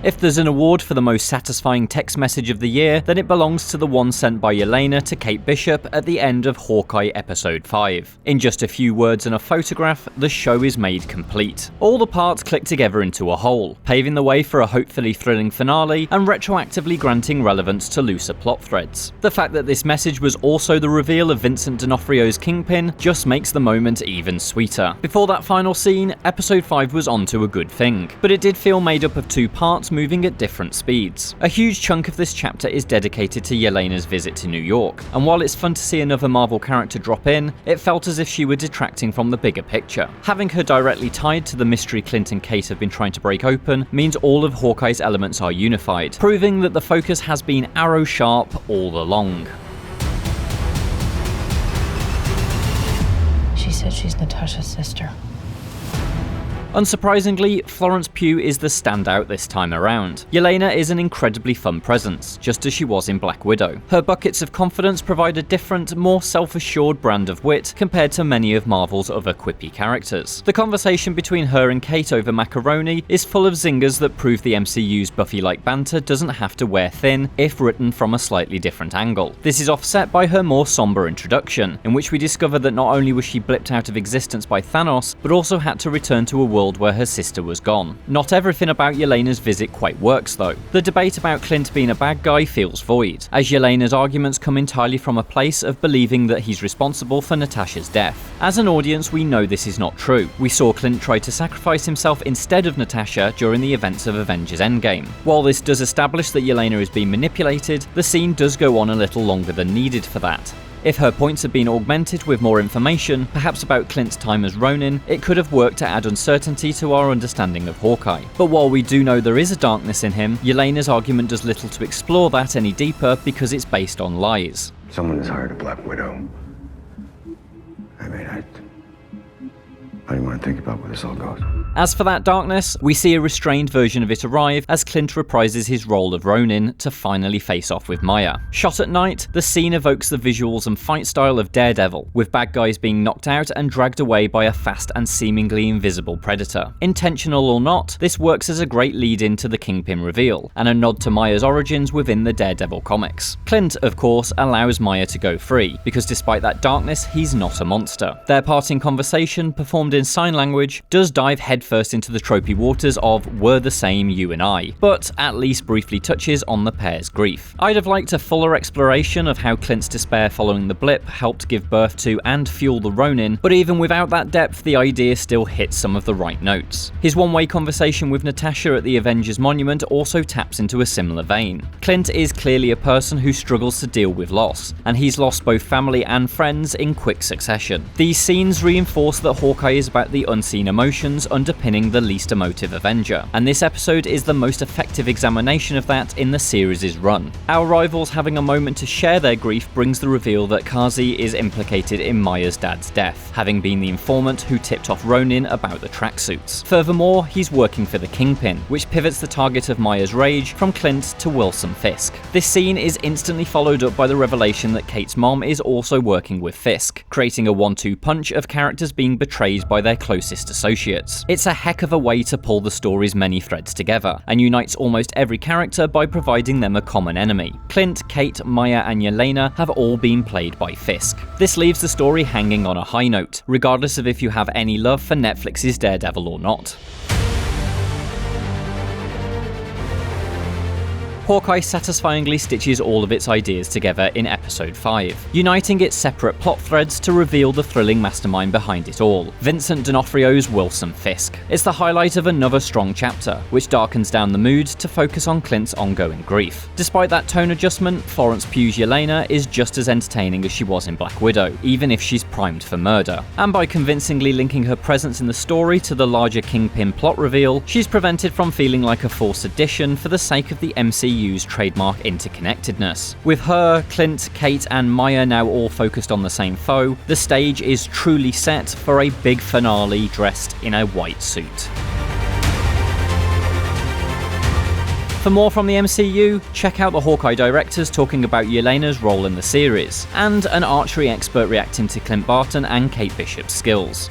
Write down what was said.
If there's an award for the most satisfying text message of the year, then it belongs to the one sent by Yelena to Kate Bishop at the end of Hawkeye Episode 5. In just a few words and a photograph, the show is made complete. All the parts click together into a whole, paving the way for a hopefully thrilling finale and retroactively granting relevance to looser plot threads. The fact that this message was also the reveal of Vincent D'Onofrio's Kingpin just makes the moment even sweeter. Before that final scene, Episode 5 was on to a good thing, but it did feel made up of two parts moving at different speeds. A huge chunk of this chapter is dedicated to Yelena's visit to New York, and while it's fun to see another Marvel character drop in, it felt as if she were detracting from the bigger picture. Having her directly tied to the mystery Clint and Kate have been trying to break open means all of Hawkeye's elements are unified, proving that the focus has been arrow sharp all along. She said she's Natasha's sister. Unsurprisingly, Florence Pugh is the standout this time around. Yelena is an incredibly fun presence, just as she was in Black Widow. Her buckets of confidence provide a different, more self-assured brand of wit compared to many of Marvel's other quippy characters. The conversation between her and Kate over macaroni is full of zingers that prove the MCU's Buffy-like banter doesn't have to wear thin if written from a slightly different angle. This is offset by her more somber introduction, in which we discover that not only was she blipped out of existence by Thanos, but also had to return to a world where her sister was gone. Not everything about Yelena's visit quite works though. The debate about Clint being a bad guy feels void, as Yelena's arguments come entirely from a place of believing that he's responsible for Natasha's death. As an audience, we know this is not true. We saw Clint try to sacrifice himself instead of Natasha during the events of Avengers Endgame. While this does establish that Yelena is being manipulated, the scene does go on a little longer than needed for that. If her points had been augmented with more information, perhaps about Clint's time as Ronin, it could have worked to add uncertainty to our understanding of Hawkeye. But while we do know there is a darkness in him, Yelena's argument does little to explore that any deeper because it's based on lies. Someone has hired a Black Widow. I don't want to think about where this all goes. As for that darkness, we see a restrained version of it arrive as Clint reprises his role of Ronin to finally face off with Maya. Shot at night, the scene evokes the visuals and fight style of Daredevil, with bad guys being knocked out and dragged away by a fast and seemingly invisible predator. Intentional or not, this works as a great lead-in to the Kingpin reveal, and a nod to Maya's origins within the Daredevil comics. Clint, of course, allows Maya to go free, because despite that darkness, he's not a monster. Their parting conversation, performed in sign language, does dive headfirst into the tropey waters of "we're the same, you and I," but at least briefly touches on the pair's grief. I'd have liked a fuller exploration of how Clint's despair following the blip helped give birth to and fuel the Ronin, but even without that depth, the idea still hits some of the right notes. His one-way conversation with Natasha at the Avengers Monument also taps into a similar vein. Clint is clearly a person who struggles to deal with loss, and he's lost both family and friends in quick succession. These scenes reinforce that Hawkeye is about the unseen emotions underpinning the least emotive Avenger, and this episode is the most effective examination of that in the series' run. Our rivals having a moment to share their grief brings the reveal that Kazi is implicated in Maya's dad's death, having been the informant who tipped off Ronin about the tracksuits. Furthermore, he's working for the Kingpin, which pivots the target of Maya's rage from Clint to Wilson Fisk. This scene is instantly followed up by the revelation that Kate's mom is also working with Fisk, creating a 1-2 punch of characters being betrayed by their closest associates. It's a heck of a way to pull the story's many threads together, and unites almost every character by providing them a common enemy. Clint, Kate, Maya, and Yelena have all been played by Fisk. This leaves the story hanging on a high note, regardless of if you have any love for Netflix's Daredevil or not. Hawkeye satisfyingly stitches all of its ideas together in Episode 5, uniting its separate plot threads to reveal the thrilling mastermind behind it all, Vincent D'Onofrio's Wilson Fisk. It's the highlight of another strong chapter, which darkens down the mood to focus on Clint's ongoing grief. Despite that tone adjustment, Florence Pugh's Yelena is just as entertaining as she was in Black Widow, even if she's primed for murder. And by convincingly linking her presence in the story to the larger Kingpin plot reveal, she's prevented from feeling like a forced addition for the sake of the MCU's trademark interconnectedness. With her, Clint, Kate, and Maya now all focused on the same foe, the stage is truly set for a big finale dressed in a white suit. For more from the MCU, check out the Hawkeye directors talking about Yelena's role in the series, and an archery expert reacting to Clint Barton and Kate Bishop's skills.